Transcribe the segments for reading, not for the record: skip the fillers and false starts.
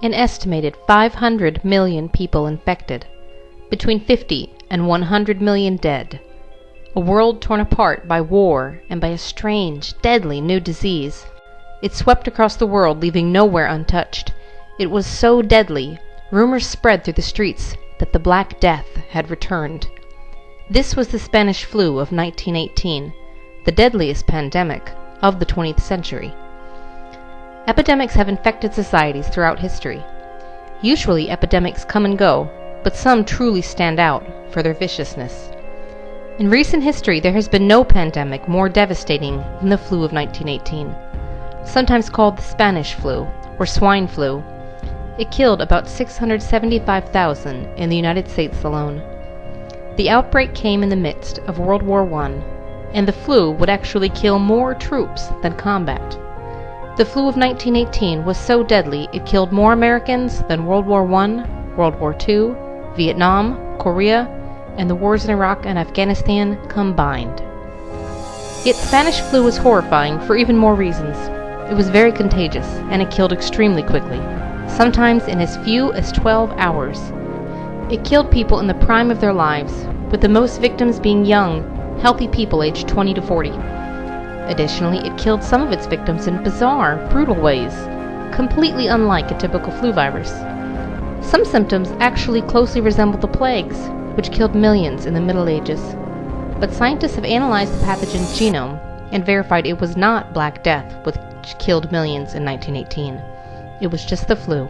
An estimated 500 million people infected, between 50 and 100 million dead. A world torn apart by war and by a strange, deadly new disease. It swept across the world, leaving nowhere untouched. It was so deadly, rumors spread through the streets that the Black Death had returned. This was the Spanish flu of 1918, the deadliest pandemic of the 20th century. Epidemics have infected societies throughout history. Usually epidemics come and go, but some truly stand out for their viciousness. In recent history, there has been no pandemic more devastating than the flu of 1918, sometimes called the Spanish flu or swine flu. It killed about 675,000 in the United States alone. The outbreak came in the midst of World War I, and the flu would actually kill more troops than combat. The flu of 1918 was so deadly it killed more Americans than World War I, World War II, Vietnam, Korea, and the wars in Iraq and Afghanistan combined. Yet Spanish flu was horrifying for even more reasons. It was very contagious, and it killed extremely quickly, sometimes in as few as 12 hours. It killed people in the prime of their lives, with the most victims being young, healthy people aged 20 to 40. Additionally, it killed some of its victims in bizarre, brutal ways, completely unlike a typical flu virus. Some symptoms actually closely resemble the plagues, which killed millions in the Middle Ages. But scientists have analyzed the pathogen's genome and verified it was not Black Death, which killed millions in 1918. It was just the flu.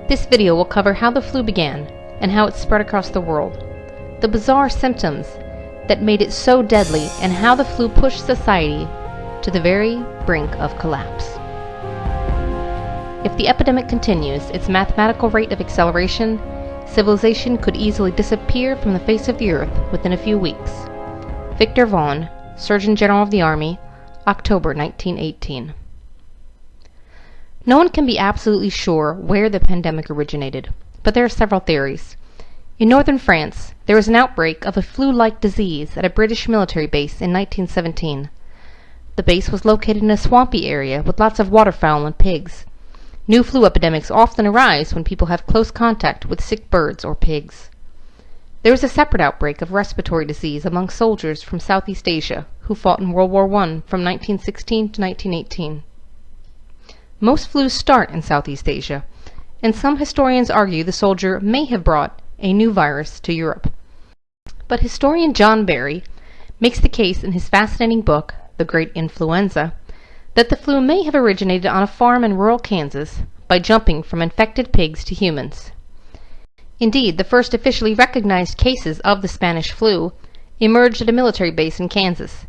This video will cover how the flu began and how it spread across the world, the bizarre symptoms that made it so deadly, and how the flu pushed society to the very brink of collapse. If the epidemic continues its mathematical rate of acceleration, civilization could easily disappear from the face of the earth within a few weeks. Victor Vaughan, Surgeon General of the Army, October 1918. No one can be absolutely sure where the pandemic originated, but there are several theories. In northern France, there was an outbreak of a flu-like disease at a British military base in 1917. The base was located in a swampy area with lots of waterfowl and pigs. New flu epidemics often arise when people have close contact with sick birds or pigs. There was a separate outbreak of respiratory disease among soldiers from Southeast Asia who fought in World War I from 1916 to 1918. Most flus start in Southeast Asia, and some historians argue the soldier may have brought a new virus to Europe. But historian John Barry makes the case in his fascinating book, The Great Influenza, that the flu may have originated on a farm in rural Kansas by jumping from infected pigs to humans. Indeed, the first officially recognized cases of the Spanish flu emerged at a military base in Kansas.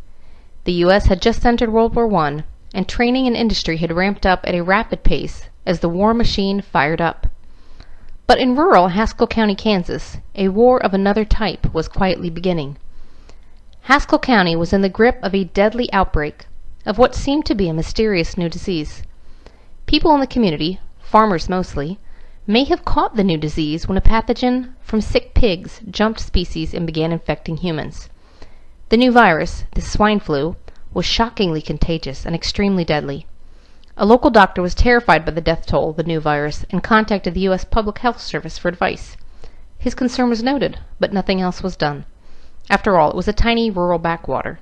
The U.S. had just entered World War I, and training and industry had ramped up at a rapid pace as the war machine fired up. But in rural Haskell County, Kansas, a war of another type was quietly beginning. Haskell County was in the grip of a deadly outbreak of what seemed to be a mysterious new disease. People in the community, farmers mostly, may have caught the new disease when a pathogen from sick pigs jumped species and began infecting humans. The new virus, the swine flu, was shockingly contagious and extremely deadly. A local doctor was terrified by the death toll of the new virus and contacted the U.S. Public Health Service for advice. His concern was noted, but nothing else was done. After all, it was a tiny rural backwater.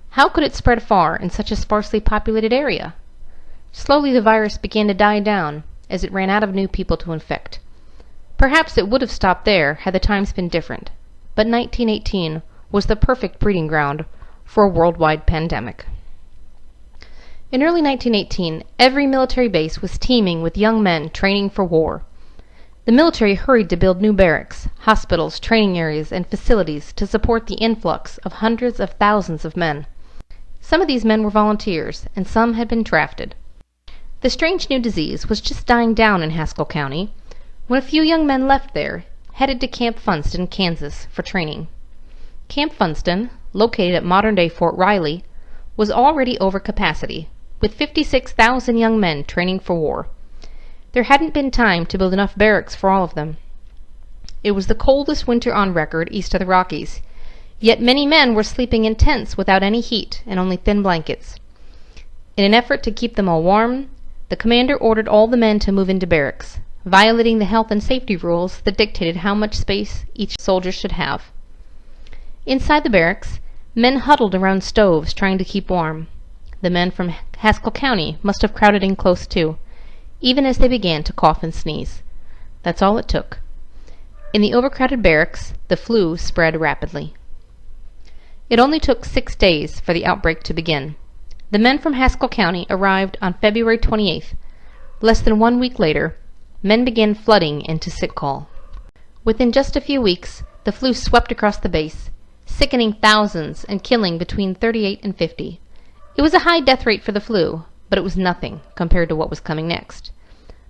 How could it spread far in such a sparsely populated area? Slowly the virus began to die down as it ran out of new people to infect. Perhaps it would have stopped there had the times been different, but 1918 was the perfect breeding ground for a worldwide pandemic. In early 1918, every military base was teeming with young men training for war. The military hurried to build new barracks, hospitals, training areas, and facilities to support the influx of hundreds of thousands of men. Some of these men were volunteers, and some had been drafted. The strange new disease was just dying down in Haskell County when a few young men left there, headed to Camp Funston, Kansas, for training. Camp Funston, located at modern-day Fort Riley, was already over capacity, with 56,000 young men training for war. There hadn't been time to build enough barracks for all of them. It was the coldest winter on record east of the Rockies, yet many men were sleeping in tents without any heat and only thin blankets. In an effort to keep them all warm, The commander ordered all the men to move into barracks, violating the health and safety rules that dictated how much space each soldier should have. Inside the barracks, men huddled around stoves trying to keep warm. The men from Haskell County must have crowded in close too, even as they began to cough and sneeze. That's all it took. In the overcrowded barracks, the flu spread rapidly. It only took 6 days for the outbreak to begin. The men from Haskell County arrived on February 28th. Less than 1 week later, men began flooding into sick call. Within just a few weeks, the flu swept across the base, sickening thousands and killing between 38 and 50. It was a high death rate for the flu, but it was nothing compared to what was coming next.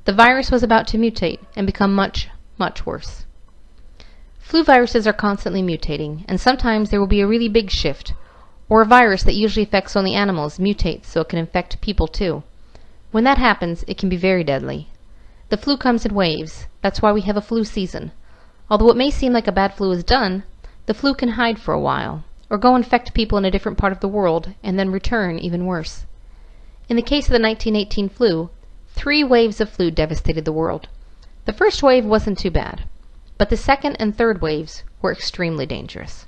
The virus was about to mutate and become much, much worse. Flu viruses are constantly mutating, and sometimes there will be a really big shift, or a virus that usually affects only animals mutates so it can infect people too. When that happens, it can be very deadly. The flu comes in waves. That's why we have a flu season. Although it may seem like a bad flu is done, the flu can hide for a while, or go infect people in a different part of the world and then return even worse. In the case of the 1918 flu, 3 waves of flu devastated the world. The first wave wasn't too bad, but the second and third waves were extremely dangerous.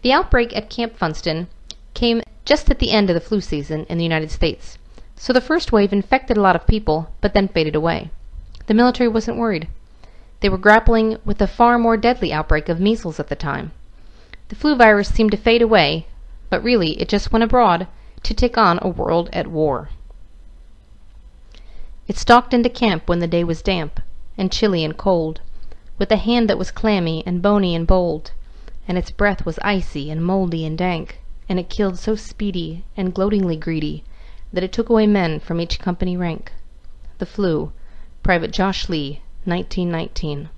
The outbreak at Camp Funston came just at the end of the flu season in the United States, so the first wave infected a lot of people, but then faded away. The military wasn't worried. They were grappling with a far more deadly outbreak of measles at the time. The flu virus seemed to fade away, but really it just went abroad to take on a world at war. It stalked into camp when the day was damp and chilly and cold, with a hand that was clammy and bony and bold, and its breath was icy and moldy and dank, and it killed so speedy and gloatingly greedy that it took away men from each company rank. The flu, Private Josh Lee, 1919.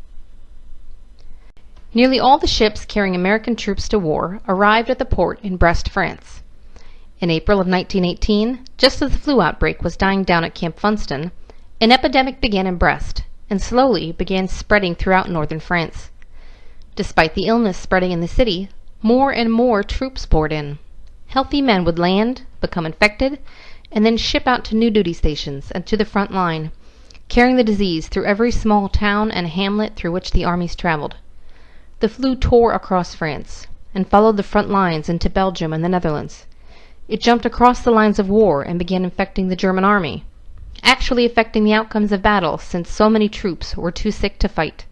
Nearly all the ships carrying American troops to war arrived at the port in Brest, France. In April of 1918, just as the flu outbreak was dying down at Camp Funston, an epidemic began in Brest, and slowly began spreading throughout northern France. Despite the illness spreading in the city, more and more troops poured in. Healthy men would land, become infected, and then ship out to new duty stations and to the front line, carrying the disease through every small town and hamlet through which the armies traveled. The flu tore across France and followed the front lines into Belgium and the Netherlands. It jumped across the lines of war and began infecting the German army, actually affecting the outcomes of battle since so many troops were too sick to fight.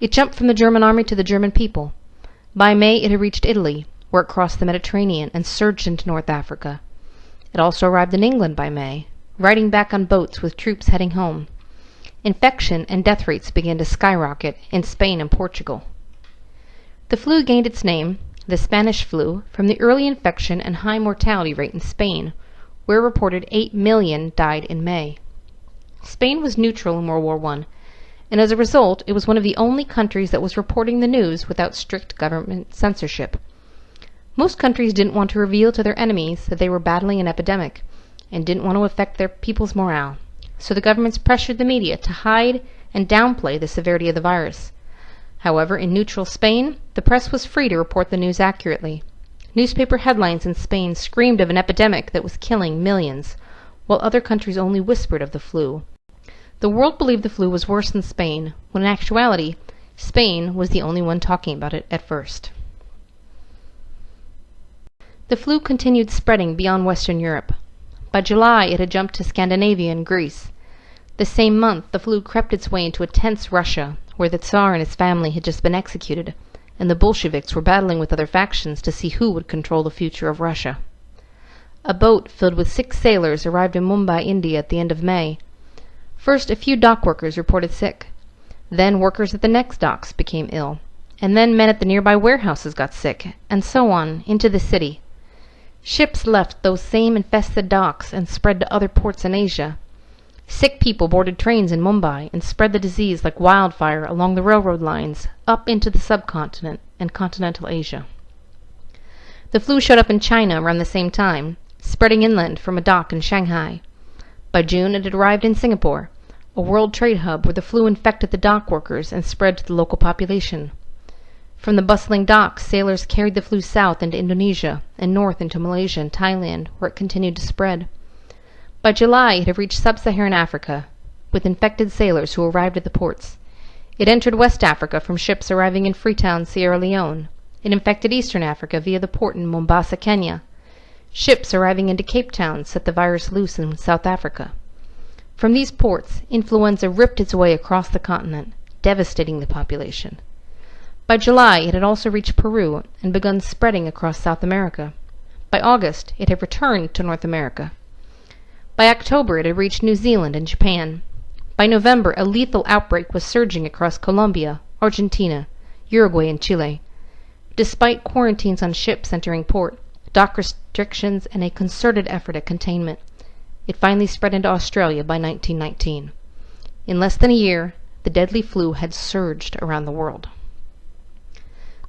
It jumped from the German army to the German people. By May it had reached Italy, where it crossed the Mediterranean and surged into North Africa. It also arrived in England by May, riding back on boats with troops heading home. Infection and death rates began to skyrocket in Spain and Portugal. The flu gained its name, the Spanish flu, from the early infection and high mortality rate in Spain, where reported 8 million died in May. Spain was neutral in World War I, and as a result it was one of the only countries that was reporting the news without strict government censorship. Most countries didn't want to reveal to their enemies that they were battling an epidemic, and didn't want to affect their people's morale, so the governments pressured the media to hide and downplay the severity of the virus. However, in neutral Spain, the press was free to report the news accurately. Newspaper headlines in Spain screamed of an epidemic that was killing millions, while other countries only whispered of the flu. The world believed the flu was worse than Spain, when in actuality, Spain was the only one talking about it at first. The flu continued spreading beyond Western Europe. By July, it had jumped to Scandinavia and Greece. The same month, the flu crept its way into a tense Russia, where the Tsar and his family had just been executed, and the Bolsheviks were battling with other factions to see who would control the future of Russia. A boat filled with 6 sailors arrived in Mumbai, India at the end of May. First, a few dock workers reported sick. Then workers at the next docks became ill. And then men at the nearby warehouses got sick, and so on, into the city. Ships left those same infested docks and spread to other ports in Asia. Sick people boarded trains in Mumbai and spread the disease like wildfire along the railroad lines up into the subcontinent and continental Asia. The flu showed up in China around the same time, spreading inland from a dock in Shanghai. By June it had arrived in Singapore, a world trade hub where the flu infected the dock workers and spread to the local population. From the bustling docks, sailors carried the flu south into Indonesia and north into Malaysia and Thailand, where it continued to spread. By July it had reached sub-Saharan Africa, with infected sailors who arrived at the ports. It entered West Africa from ships arriving in Freetown, Sierra Leone. It infected Eastern Africa via the port in Mombasa, Kenya. Ships arriving into Cape Town set the virus loose in South Africa. From these ports, influenza ripped its way across the continent, devastating the population. By July, it had also reached Peru and begun spreading across South America. By August, it had returned to North America. By October, it had reached New Zealand and Japan. By November, a lethal outbreak was surging across Colombia, Argentina, Uruguay, and Chile. Despite quarantines on ships entering port, dock restrictions, and a concerted effort at containment, it finally spread into Australia by 1919. In less than a year, the deadly flu had surged around the world.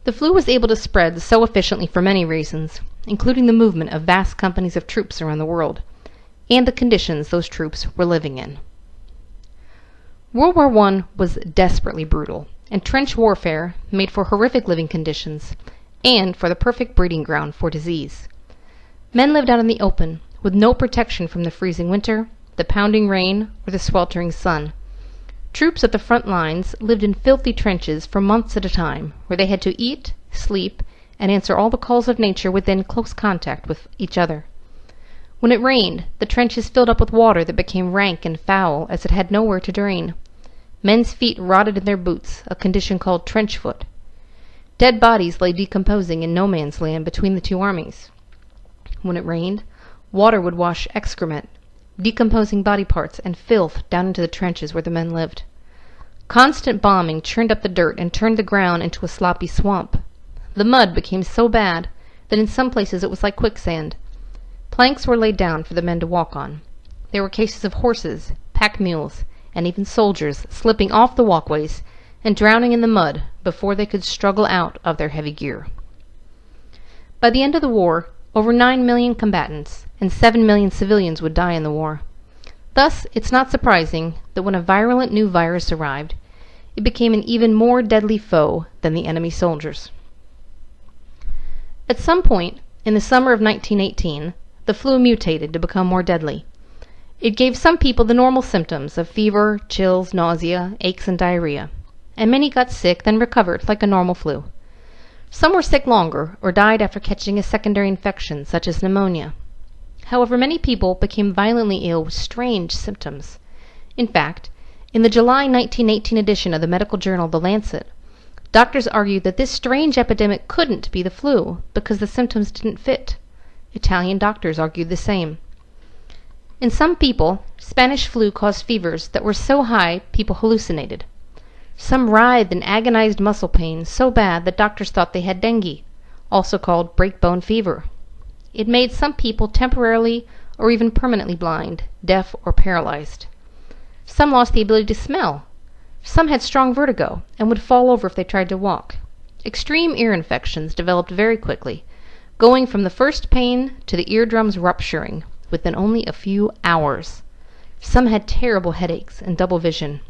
The flu was able to spread so efficiently for many reasons, including the movement of vast companies of troops around the world, and the conditions those troops were living in. World War I was desperately brutal, and trench warfare made for horrific living conditions and for the perfect breeding ground for disease. Men lived out in the open, with no protection from the freezing winter, the pounding rain, or the sweltering sun. Troops at the front lines lived in filthy trenches for months at a time, where they had to eat, sleep, and answer all the calls of nature within close contact with each other. When it rained, the trenches filled up with water that became rank and foul as it had nowhere to drain. Men's feet rotted in their boots, a condition called trench foot. Dead bodies lay decomposing in no man's land between the two armies. When it rained, water would wash excrement, decomposing body parts, and filth down into the trenches where the men lived. Constant bombing churned up the dirt and turned the ground into a sloppy swamp. The mud became so bad that in some places it was like quicksand. Planks were laid down for the men to walk on. There were cases of horses, pack mules, and even soldiers slipping off the walkways and drowning in the mud before they could struggle out of their heavy gear. By the end of the war, over 9 million combatants and 7 million civilians would die in the war. Thus, it's not surprising that when a virulent new virus arrived, it became an even more deadly foe than the enemy soldiers. At some point, in the summer of 1918, the flu mutated to become more deadly. It gave some people the normal symptoms of fever, chills, nausea, aches, and diarrhea, and many got sick, then recovered like a normal flu. Some were sick longer or died after catching a secondary infection, such as pneumonia. However, many people became violently ill with strange symptoms. In fact, in the July 1918 edition of the medical journal The Lancet, doctors argued that this strange epidemic couldn't be the flu because the symptoms didn't fit. Italian doctors argued the same. In some people, Spanish flu caused fevers that were so high people hallucinated. Some writhed in agonized muscle pain so bad that doctors thought they had dengue, also called breakbone fever. It made some people temporarily or even permanently blind, deaf, or paralyzed. Some lost the ability to smell. Some had strong vertigo and would fall over if they tried to walk. Extreme ear infections developed very quickly, going from the first pain to the eardrums rupturing within only a few hours. Some had terrible headaches and double vision.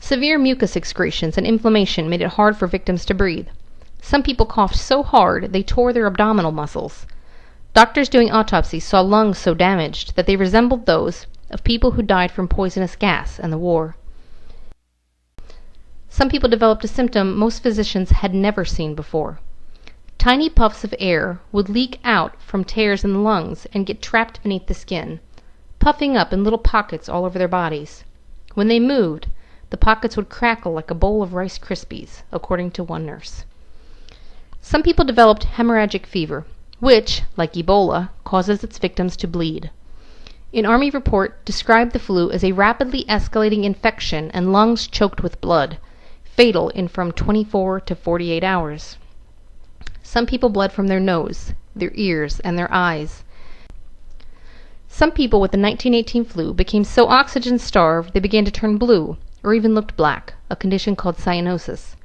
Severe mucus excretions and inflammation made it hard for victims to breathe. Some people coughed so hard they tore their abdominal muscles. Doctors doing autopsies saw lungs so damaged that they resembled those of people who died from poisonous gas in the war. Some people developed a symptom most physicians had never seen before. Tiny puffs of air would leak out from tears in the lungs and get trapped beneath the skin, puffing up in little pockets all over their bodies. When they moved, the pockets would crackle like a bowl of Rice Krispies, according to one nurse. Some people developed hemorrhagic fever, which, like Ebola, causes its victims to bleed. An Army report described the flu as a rapidly escalating infection and lungs choked with blood, fatal in from 24 to 48 hours. Some people bled from their nose, their ears, and their eyes. Some people with the 1918 flu became so oxygen-starved they began to turn blue, or even looked black, a condition called cyanosis.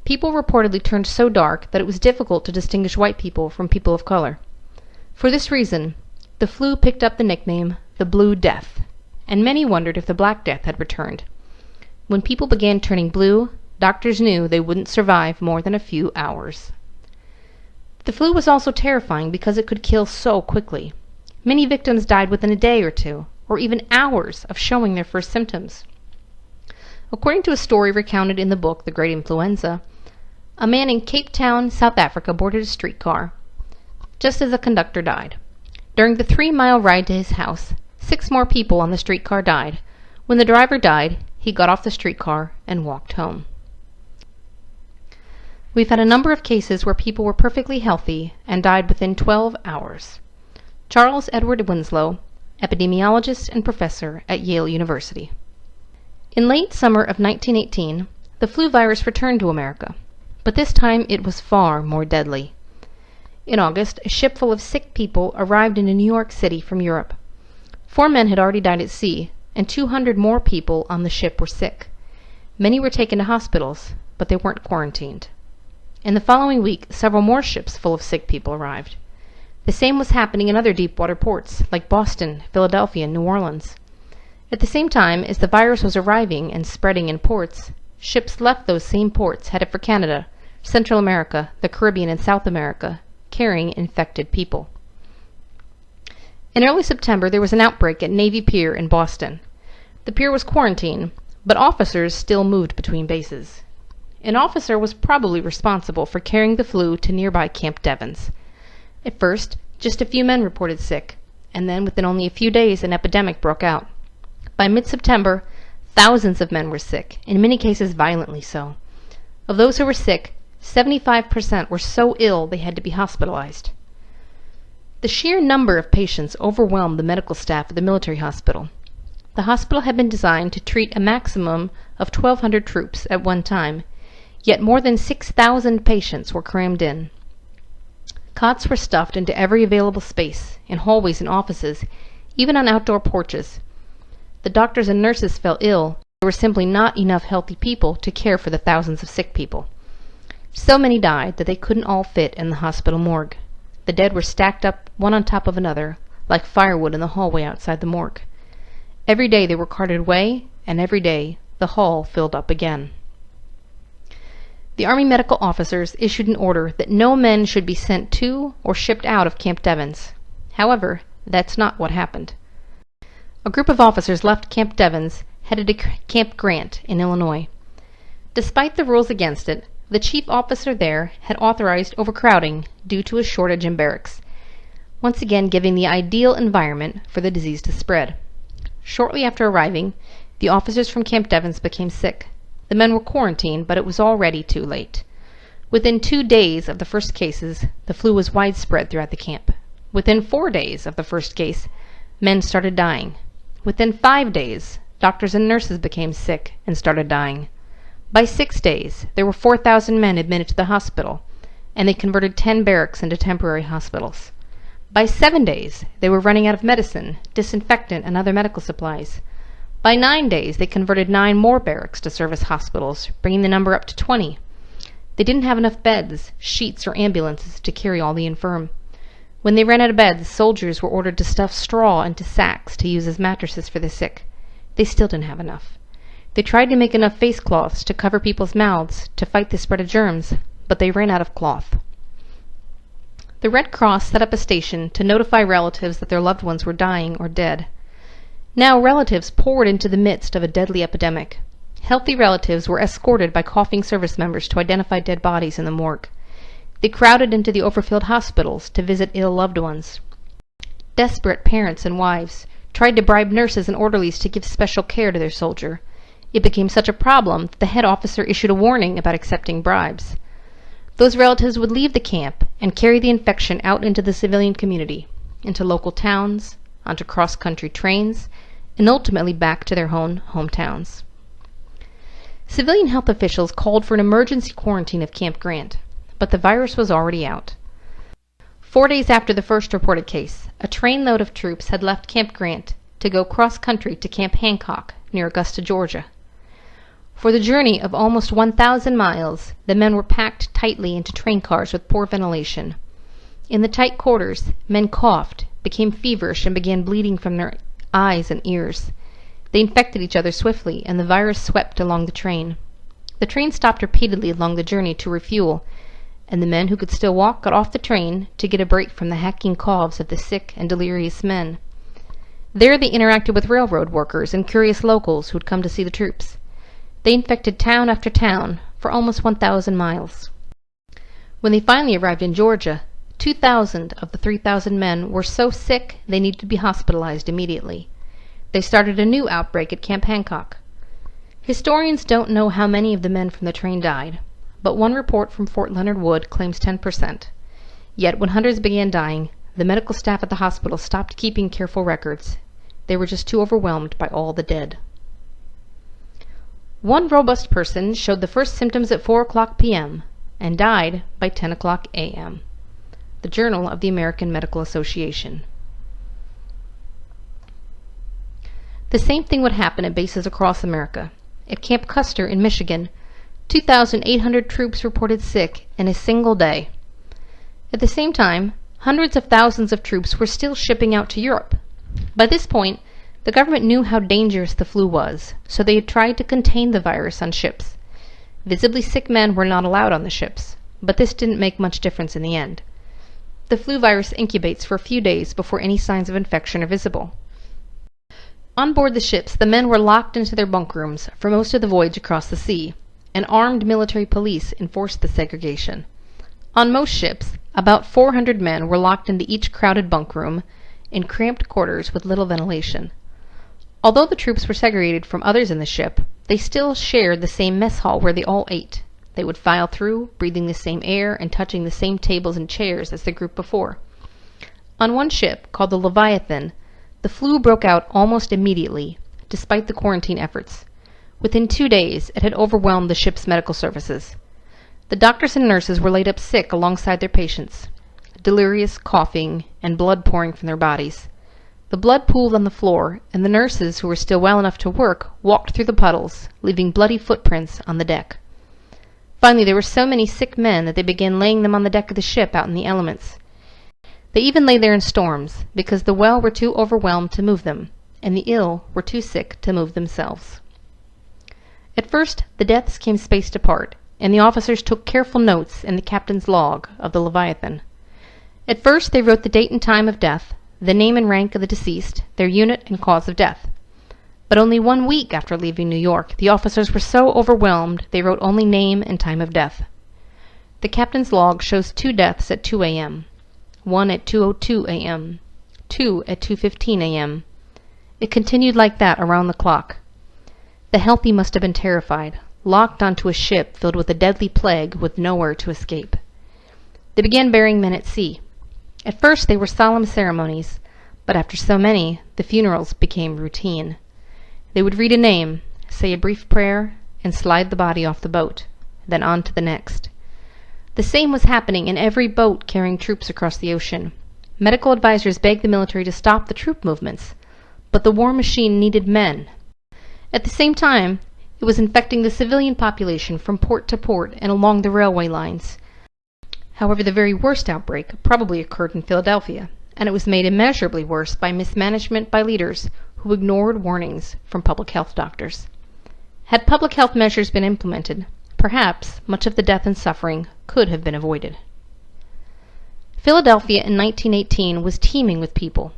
People reportedly turned so dark that it was difficult to distinguish white people from people of color. For this reason, the flu picked up the nickname the Blue Death, and many wondered if the Black Death had returned. When people began turning blue, doctors knew they wouldn't survive more than a few hours. The flu was also terrifying because it could kill so quickly. Many victims died within a day or two, or even hours of showing their first symptoms. According to a story recounted in the book The Great Influenza, a man in Cape Town, South Africa boarded a streetcar just as the conductor died. During the 3-mile ride to his house, 6 more people on the streetcar died. When the driver died, he got off the streetcar and walked home. We've had a number of cases where people were perfectly healthy and died within 12 hours. Charles Edward Winslow, epidemiologist and professor at Yale University. In late summer of 1918, the flu virus returned to America, but this time it was far more deadly. In August, a ship full of sick people arrived in New York City from Europe. 4 men had already died at sea, and 200 more people on the ship were sick. Many were taken to hospitals, but they weren't quarantined. In the following week, several more ships full of sick people arrived. The same was happening in other deep-water ports, like Boston, Philadelphia, and New Orleans. At the same time as the virus was arriving and spreading in ports, ships left those same ports headed for Canada, Central America, the Caribbean, and South America, carrying infected people. In early September, there was an outbreak at Navy Pier in Boston. The pier was quarantined, but officers still moved between bases. An officer was probably responsible for carrying the flu to nearby Camp Devens. At first, just a few men reported sick, and then within only a few days an epidemic broke out. By mid-September, thousands of men were sick, in many cases violently so. Of those who were sick, 75% were so ill they had to be hospitalized. The sheer number of patients overwhelmed the medical staff at the military hospital. The hospital had been designed to treat a maximum of 1,200 troops at one time, yet more than 6,000 patients were crammed in. Cots were stuffed into every available space, in hallways and offices, even on outdoor porches. The doctors and nurses fell ill. There were simply not enough healthy people to care for the thousands of sick people. So many died that they couldn't all fit in the hospital morgue. The dead were stacked up one on top of another, like firewood in the hallway outside the morgue. Every day they were carted away, and every day the hall filled up again. The Army medical officers issued an order that no men should be sent to or shipped out of Camp Devens. However, that's not what happened. A group of officers left Camp Devens, headed to Camp Grant in Illinois. Despite the rules against it, the chief officer there had authorized overcrowding due to a shortage in barracks, once again giving the ideal environment for the disease to spread. Shortly after arriving, the officers from Camp Devens became sick. The men were quarantined, but it was already too late. Within 2 days of the first cases, the flu was widespread throughout the camp. Within 4 days of the first case, men started dying. Within 5 days, doctors and nurses became sick and started dying. By 6 days, there were 4,000 men admitted to the hospital, and they converted 10 barracks into temporary hospitals. By 7 days, they were running out of medicine, disinfectant, and other medical supplies. By 9 days, they converted 9 more barracks to serve as hospitals, bringing the number up to 20. They didn't have enough beds, sheets, or ambulances to carry all the infirm. When they ran out of beds, soldiers were ordered to stuff straw into sacks to use as mattresses for the sick. They still didn't have enough. They tried to make enough face cloths to cover people's mouths to fight the spread of germs, but they ran out of cloth. The Red Cross set up a station to notify relatives that their loved ones were dying or dead. Now relatives poured into the midst of a deadly epidemic. Healthy relatives were escorted by coughing service members to identify dead bodies in the morgue. They crowded into the overfilled hospitals to visit ill loved ones. Desperate parents and wives tried to bribe nurses and orderlies to give special care to their soldier. It became such a problem that the head officer issued a warning about accepting bribes. Those relatives would leave the camp and carry the infection out into the civilian community, into local towns, onto cross-country trains, and ultimately back to their own hometowns. Civilian health officials called for an emergency quarantine of Camp Grant, but the virus was already out. 4 days after the first reported case, a trainload of troops had left Camp Grant to go cross-country to Camp Hancock near Augusta, Georgia. For the journey of almost 1,000 miles, the men were packed tightly into train cars with poor ventilation. In the tight quarters, men coughed, became feverish, and began bleeding from their eyes and ears. They infected each other swiftly, and the virus swept along the train. The train stopped repeatedly along the journey to refuel, and the men who could still walk got off the train to get a break from the hacking coughs of the sick and delirious men. There they interacted with railroad workers and curious locals who had come to see the troops. They infected town after town for almost 1,000 miles. When they finally arrived in Georgia, 2,000 of the 3,000 men were so sick they needed to be hospitalized immediately. They started a new outbreak at Camp Hancock. Historians don't know how many of the men from the train died, but one report from Fort Leonard Wood claims 10%. Yet when hundreds began dying, the medical staff at the hospital stopped keeping careful records. They were just too overwhelmed by all the dead. One robust person showed the first symptoms at 4:00 p.m. and died by 10:00 a.m. The Journal of the American Medical Association. The same thing would happen at bases across America. At Camp Custer in Michigan, 2,800 troops reported sick in a single day. At the same time, hundreds of thousands of troops were still shipping out to Europe. By this point, the government knew how dangerous the flu was, so they had tried to contain the virus on ships. Visibly sick men were not allowed on the ships, but this didn't make much difference in the end. The flu virus incubates for a few days before any signs of infection are visible. On board the ships, the men were locked into their bunk rooms for most of the voyage across the sea, and armed military police enforced the segregation. On most ships, about 400 men were locked into each crowded bunk room in cramped quarters with little ventilation. Although the troops were segregated from others in the ship, they still shared the same mess hall where they all ate. They would file through, breathing the same air and touching the same tables and chairs as the group before. On one ship, called the Leviathan, the flu broke out almost immediately, despite the quarantine efforts. Within 2 days, it had overwhelmed the ship's medical services. The doctors and nurses were laid up sick alongside their patients, delirious, coughing, and blood pouring from their bodies. The blood pooled on the floor, and the nurses, who were still well enough to work, walked through the puddles, leaving bloody footprints on the deck. Finally, there were so many sick men that they began laying them on the deck of the ship out in the elements. They even lay there in storms, because the well were too overwhelmed to move them, and the ill were too sick to move themselves. At first, the deaths came spaced apart, and the officers took careful notes in the captain's log of the Leviathan. At first, they wrote the date and time of death, the name and rank of the deceased, their unit and cause of death. But only 1 week after leaving New York, the officers were so overwhelmed they wrote only name and time of death. The captain's log shows 2 deaths at 2 a.m., 1 at 2:02 a.m., 2 at 2:15 a.m. It continued like that around the clock. The healthy must have been terrified, locked onto a ship filled with a deadly plague with nowhere to escape. They began burying men at sea. At first they were solemn ceremonies, but after so many, the funerals became routine. They would read a name, say a brief prayer, and slide the body off the boat, then on to the next. The same was happening in every boat carrying troops across the ocean. Medical advisors begged the military to stop the troop movements, but the war machine needed men. At the same time, it was infecting the civilian population from port to port and along the railway lines. However, the very worst outbreak probably occurred in Philadelphia, and it was made immeasurably worse by mismanagement by leaders who ignored warnings from public health doctors. Had public health measures been implemented, perhaps much of the death and suffering could have been avoided. Philadelphia in 1918 was teeming with people.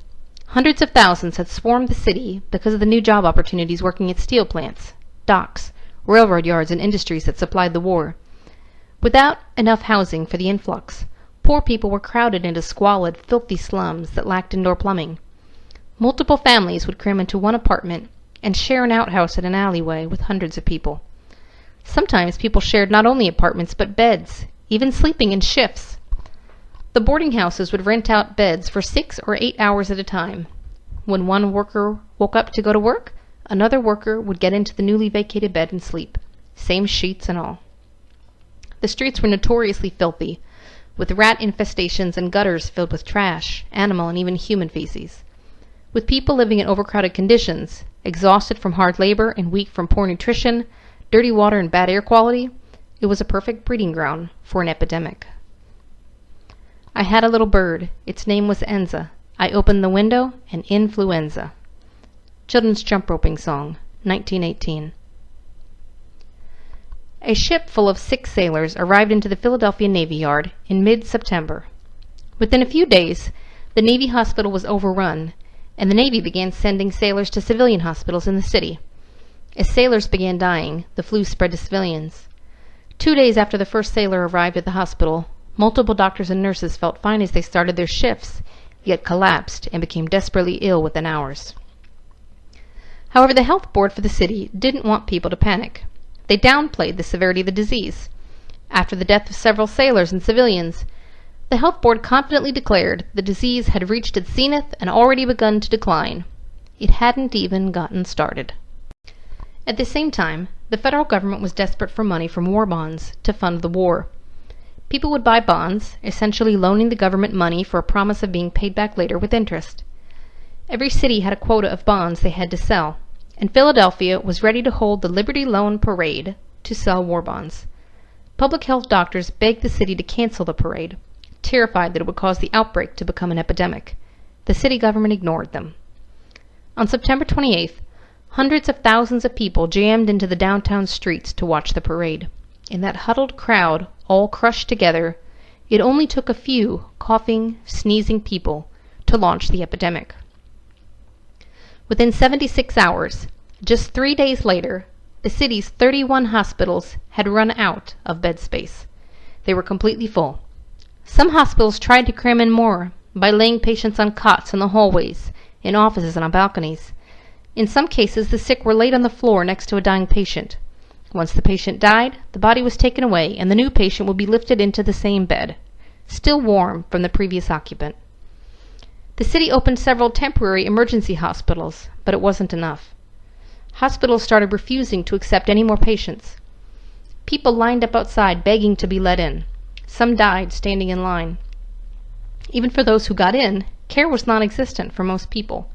Hundreds of thousands had swarmed the city because of the new job opportunities working at steel plants, docks, railroad yards, and industries that supplied the war. Without enough housing for the influx, poor people were crowded into squalid, filthy slums that lacked indoor plumbing. Multiple families would cram into one apartment and share an outhouse in an alleyway with hundreds of people. Sometimes people shared not only apartments but beds, even sleeping in shifts. The boarding houses would rent out beds for 6 or 8 hours at a time. When one worker woke up to go to work, another worker would get into the newly vacated bed and sleep, same sheets and all. The streets were notoriously filthy, with rat infestations and gutters filled with trash, animal, and even human feces. With people living in overcrowded conditions, exhausted from hard labor and weak from poor nutrition, dirty water, and bad air quality, it was a perfect breeding ground for an epidemic. I had a little bird. Its name was Enza. I opened the window, and influenza. Children's jump roping song, 1918. A ship full of 6 sailors arrived into the Philadelphia Navy Yard in mid-September. Within a few days, the Navy hospital was overrun, and the Navy began sending sailors to civilian hospitals in the city. As sailors began dying, the flu spread to civilians. 2 days after the first sailor arrived at the hospital, multiple doctors and nurses felt fine as they started their shifts, yet collapsed and became desperately ill within hours. However, the health board for the city didn't want people to panic. They downplayed the severity of the disease. After the death of several sailors and civilians, the health board confidently declared the disease had reached its zenith and already begun to decline. It hadn't even gotten started. At the same time, the federal government was desperate for money from war bonds to fund the war. People would buy bonds, essentially loaning the government money for a promise of being paid back later with interest. Every city had a quota of bonds they had to sell, and Philadelphia was ready to hold the Liberty Loan Parade to sell war bonds. Public health doctors begged the city to cancel the parade, terrified that it would cause the outbreak to become an epidemic. The city government ignored them. On September 28th, hundreds of thousands of people jammed into the downtown streets to watch the parade. In that huddled crowd, all crushed together, it only took a few coughing, sneezing people to launch the epidemic. Within 76 hours, just 3 days later, the city's 31 hospitals had run out of bed space. They were completely full. Some hospitals tried to cram in more by laying patients on cots in the hallways, in offices, and on balconies. In some cases, the sick were laid on the floor next to a dying patient. Once the patient died, the body was taken away, and the new patient would be lifted into the same bed, still warm from the previous occupant. The city opened several temporary emergency hospitals, but it wasn't enough. Hospitals started refusing to accept any more patients. People lined up outside begging to be let in. Some died standing in line. Even for those who got in, care was non-existent for most people.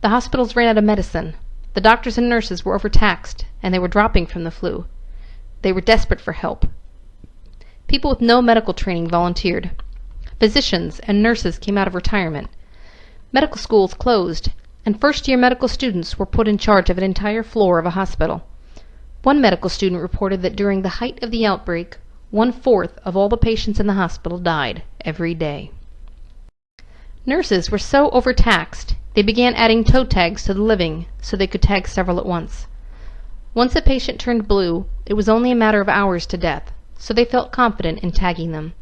The hospitals ran out of medicine. The doctors and nurses were overtaxed, and they were dropping from the flu. They were desperate for help. People with no medical training volunteered. Physicians and nurses came out of retirement. Medical schools closed, and first-year medical students were put in charge of an entire floor of a hospital. One medical student reported that during the height of the outbreak, 1/4 of all the patients in the hospital died every day. Nurses were so overtaxed, they began adding toe tags to the living so they could tag several at once. Once a patient turned blue, it was only a matter of hours to death, so they felt confident in tagging them.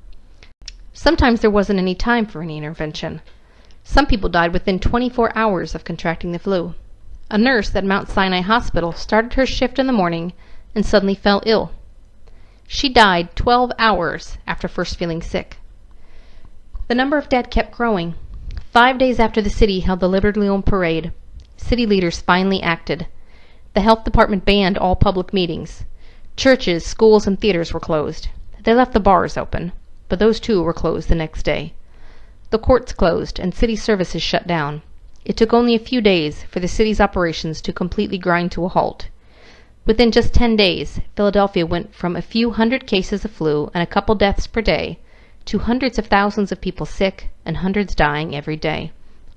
Sometimes there wasn't any time for any intervention. Some people died within 24 hours of contracting the flu. A nurse at Mount Sinai Hospital started her shift in the morning and suddenly fell ill. She died 12 hours after first feeling sick. The number of dead kept growing. 5 days after the city held the Liberty Loan Parade, city leaders finally acted. The health department banned all public meetings. Churches, schools, and theaters were closed. They left the bars open, but those too were closed the next day. The courts closed and city services shut down. It took only a few days for the city's operations to completely grind to a halt. Within just 10 days, Philadelphia went from a few hundred cases of flu and a couple deaths per day to hundreds of thousands of people sick and hundreds dying every day,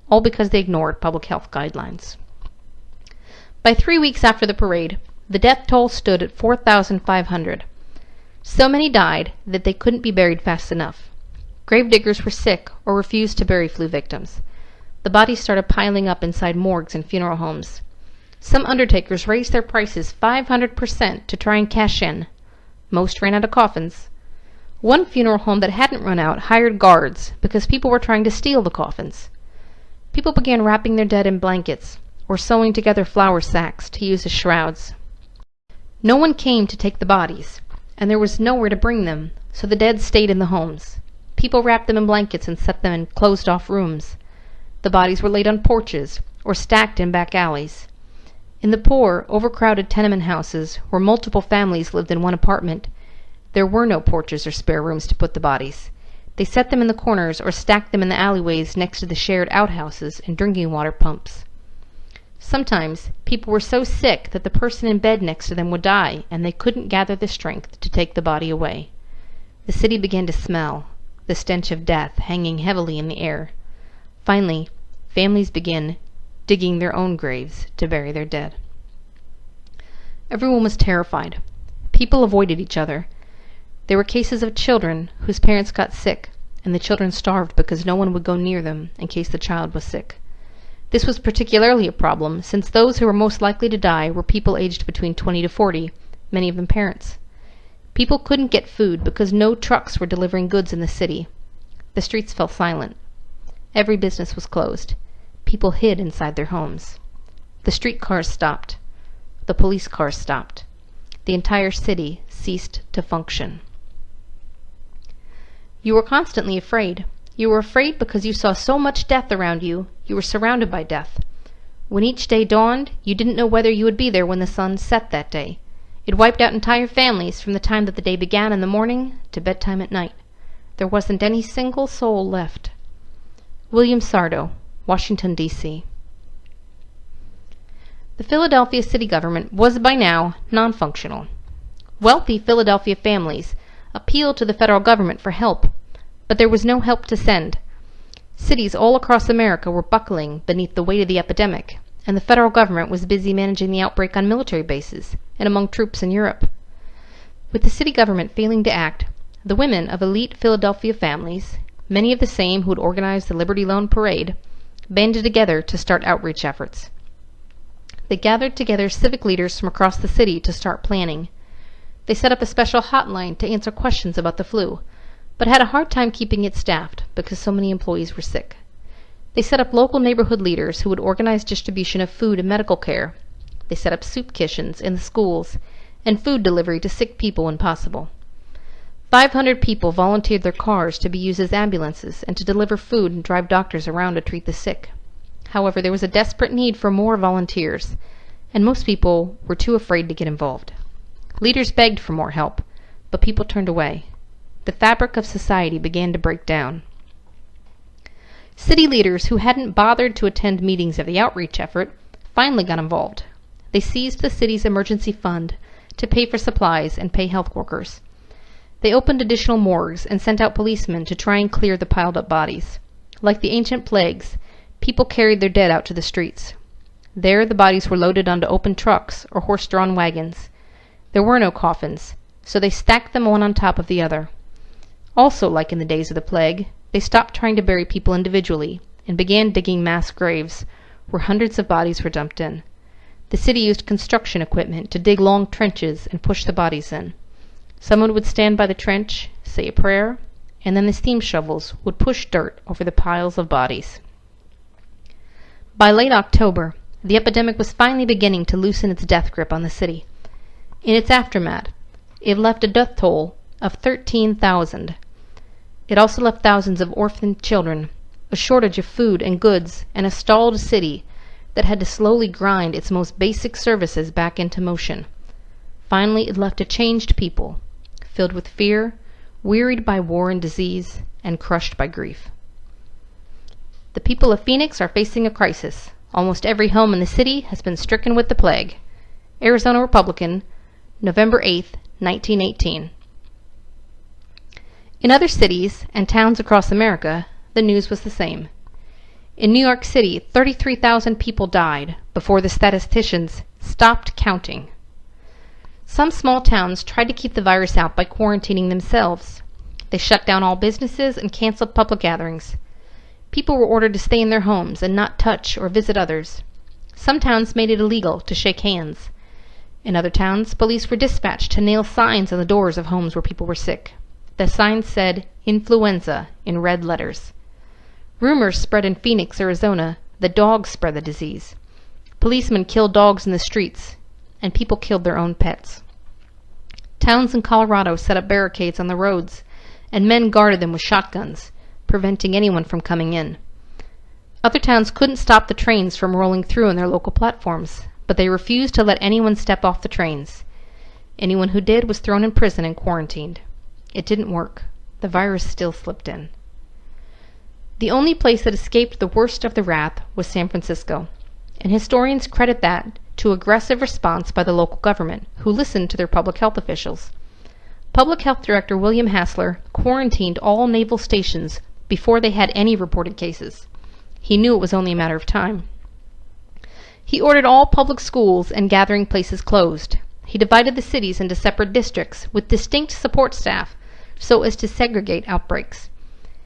all because they ignored public health guidelines. By 3 weeks after the parade, the death toll stood at 4,500. So many died that they couldn't be buried fast enough. Gravediggers were sick or refused to bury flu victims. The bodies started piling up inside morgues and funeral homes. Some undertakers raised their prices 500% to try and cash in. Most ran out of coffins. One funeral home that hadn't run out hired guards because people were trying to steal the coffins. People began wrapping their dead in blankets or sewing together flour sacks to use as shrouds. No one came to take the bodies, and there was nowhere to bring them, so the dead stayed in the homes. People wrapped them in blankets and set them in closed-off rooms. The bodies were laid on porches or stacked in back alleys. In the poor, overcrowded tenement houses where multiple families lived in one apartment, there were no porches or spare rooms to put the bodies. They set them in the corners or stacked them in the alleyways next to the shared outhouses and drinking water pumps. Sometimes people were so sick that the person in bed next to them would die, and they couldn't gather the strength to take the body away. The city began to smell, the stench of death hanging heavily in the air. Finally, families began digging their own graves to bury their dead. Everyone was terrified. People avoided each other. There were cases of children whose parents got sick, and the children starved because no one would go near them in case the child was sick. This was particularly a problem, since those who were most likely to die were people aged between 20 to 40, many of them parents. People couldn't get food because no trucks were delivering goods in the city. The streets fell silent. Every business was closed. People hid inside their homes. The streetcars stopped. The police cars stopped. The entire city ceased to function. You were constantly afraid. You were afraid because you saw so much death around you. You were surrounded by death. When each day dawned, you didn't know whether you would be there when the sun set that day. It wiped out entire families from the time that the day began in the morning to bedtime at night. There wasn't any single soul left. William Sardo, Washington, D.C. The Philadelphia city government was by now non-functional. Wealthy Philadelphia families appealed to the federal government for help, but there was no help to send. Cities all across America were buckling beneath the weight of the epidemic, and the federal government was busy managing the outbreak on military bases and among troops in Europe. With the city government failing to act, the women of elite Philadelphia families, many of the same who had organized the Liberty Loan Parade, banded together to start outreach efforts. They gathered together civic leaders from across the city to start planning. They set up a special hotline to answer questions about the flu, but had a hard time keeping it staffed because so many employees were sick. They set up local neighborhood leaders who would organize distribution of food and medical care. They set up soup kitchens in the schools and food delivery to sick people when possible. 500 people volunteered their cars to be used as ambulances and to deliver food and drive doctors around to treat the sick. However, there was a desperate need for more volunteers, and most people were too afraid to get involved. Leaders begged for more help, but people turned away. The fabric of society began to break down. City leaders who hadn't bothered to attend meetings of the outreach effort finally got involved. They seized the city's emergency fund to pay for supplies and pay health workers. They opened additional morgues and sent out policemen to try and clear the piled-up bodies. Like the ancient plagues, people carried their dead out to the streets. There the bodies were loaded onto open trucks or horse-drawn wagons. There were no coffins, so they stacked them one on top of the other. Also, like in the days of the plague, they stopped trying to bury people individually and began digging mass graves where hundreds of bodies were dumped in. The city used construction equipment to dig long trenches and push the bodies in. Someone would stand by the trench, say a prayer, and then the steam shovels would push dirt over the piles of bodies. By late October, the epidemic was finally beginning to loosen its death grip on the city. In its aftermath, it left a death toll of 13,000. It also left thousands of orphaned children, a shortage of food and goods, and a stalled city that had to slowly grind its most basic services back into motion. Finally, it left a changed people, filled with fear, wearied by war and disease, and crushed by grief. The people of Phoenix are facing a crisis. Almost every home in the city has been stricken with the plague. Arizona Republican, November 8, 1918. In other cities and towns across America, the news was the same. In New York City, 33,000 people died before the statisticians stopped counting. Some small towns tried to keep the virus out by quarantining themselves. They shut down all businesses and canceled public gatherings. People were ordered to stay in their homes and not touch or visit others. Some towns made it illegal to shake hands. In other towns, police were dispatched to nail signs on the doors of homes where people were sick. The signs said, "Influenza," in red letters. Rumors spread in Phoenix, Arizona, that dogs spread the disease. Policemen killed dogs in the streets, and people killed their own pets. Towns in Colorado set up barricades on the roads, and men guarded them with shotguns, preventing anyone from coming in. Other towns couldn't stop the trains from rolling through on their local platforms, but they refused to let anyone step off the trains. Anyone who did was thrown in prison and quarantined. It didn't work. The virus still slipped in. The only place that escaped the worst of the wrath was San Francisco, and historians credit that to aggressive response by the local government, who listened to their public health officials. Public Health Director William Hassler quarantined all naval stations before they had any reported cases. He knew it was only a matter of time. He ordered all public schools and gathering places closed. he divided the cities into separate districts with distinct support staff so as to segregate outbreaks.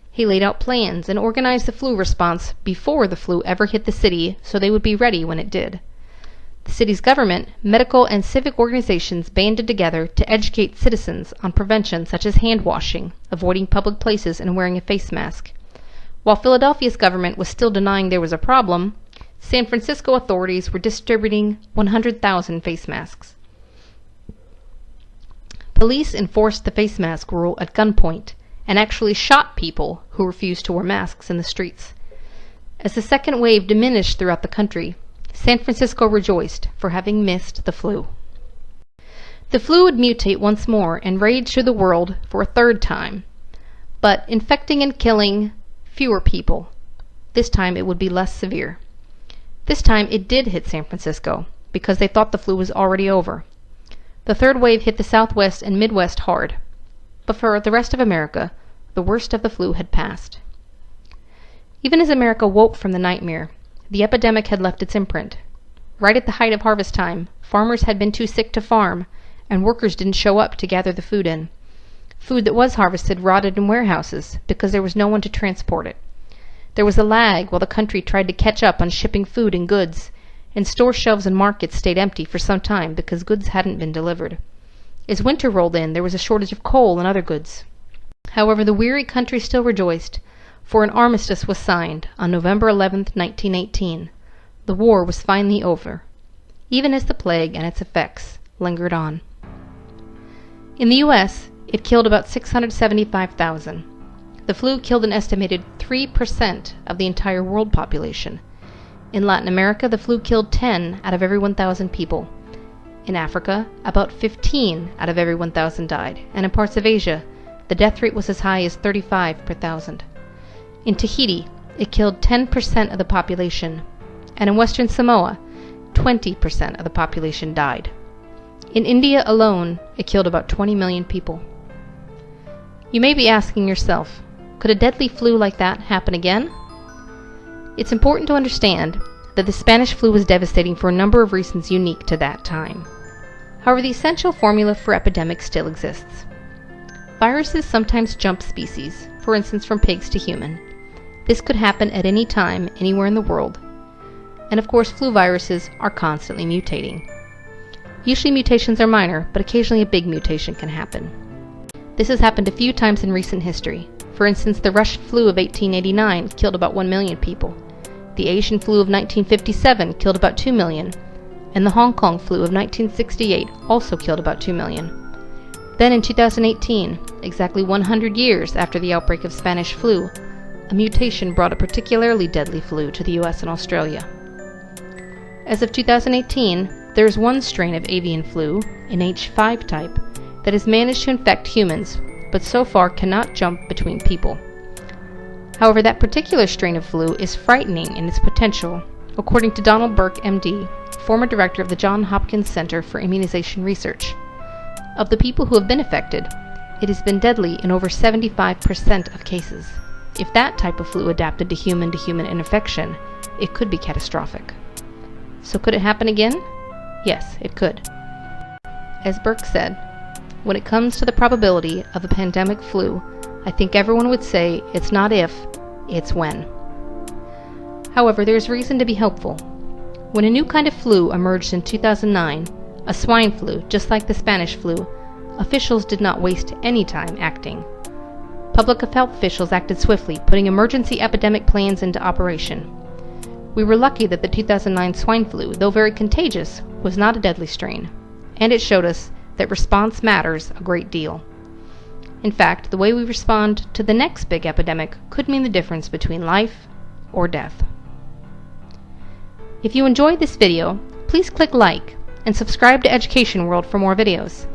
He laid out plans and organized the flu response before the flu ever hit the city so they would be ready when it did. The city's government, medical, and civic organizations banded together to educate citizens on prevention such as hand washing, avoiding public places, and wearing a face mask. While Philadelphia's government was still denying there was a problem, San Francisco authorities were distributing 100,000 face masks. Police enforced the face mask rule at gunpoint and actually shot people who refused to wear masks in the streets. As the second wave diminished throughout the country, San Francisco rejoiced for having missed the flu. The flu would mutate once more and rage through the world for a third time, but infecting and killing fewer people. This time it would be less severe. This time it did hit San Francisco because they thought the flu was already over. The third wave hit the Southwest and Midwest hard, but for the rest of America, the worst of the flu had passed. Even as America woke from the nightmare, the epidemic had left its imprint. Right at the height of harvest time, farmers had been too sick to farm, and workers didn't show up to gather the food in. Food that was harvested rotted in warehouses because there was no one to transport it. There was a lag while the country tried to catch up on shipping food and goods, and store shelves and markets stayed empty for some time because goods hadn't been delivered. As winter rolled in, there was a shortage of coal and other goods. However, the weary country still rejoiced, for an armistice was signed on November 11, 1918. The war was finally over, even as the plague and its effects lingered on. In the U.S., it killed about 675,000. The flu killed an estimated 3% of the entire world population. In Latin America, the flu killed 10 out of every 1,000 people. In Africa, about 15 out of every 1,000 died, and in parts of Asia, the death rate was as high as 35 per thousand. In Tahiti, it killed 10% of the population, and in Western Samoa, 20% of the population died. In India alone, it killed about 20 million people. You may be asking yourself, could a deadly flu like that happen again? It's important to understand that the Spanish flu was devastating for a number of reasons unique to that time. However, the essential formula for epidemics still exists. Viruses sometimes jump species, for instance from pigs to human. This could happen at any time, anywhere in the world. And of course, flu viruses are constantly mutating. Usually mutations are minor, but occasionally a big mutation can happen. This has happened a few times in recent history. For instance, the Russian flu of 1889 killed about 1 million people. The Asian flu of 1957 killed about 2 million. And the Hong Kong flu of 1968 also killed about 2 million. Then in 2018, exactly 100 years after the outbreak of Spanish flu, a mutation brought a particularly deadly flu to the US and Australia. As of 2018, there is one strain of avian flu, an H5 type, that has managed to infect humans, but so far cannot jump between people. However, that particular strain of flu is frightening in its potential, according to Donald Burke, MD, former director of the Johns Hopkins Center for Immunization Research. Of the people who have been affected, it has been deadly in over 75% of cases. If that type of flu adapted to human infection, it could be catastrophic. So could it happen again? Yes, it could. As Burke said, when it comes to the probability of a pandemic flu, I think everyone would say it's not if, it's when. However, there is reason to be hopeful. When a new kind of flu emerged in 2009, a swine flu, just like the Spanish flu, officials did not waste any time acting. Public health officials acted swiftly, putting emergency epidemic plans into operation. We were lucky that the 2009 swine flu, though very contagious, was not a deadly strain, and it showed us that response matters a great deal. In fact, the way we respond to the next big epidemic could mean the difference between life or death. If you enjoyed this video, please click like and subscribe to Education World for more videos.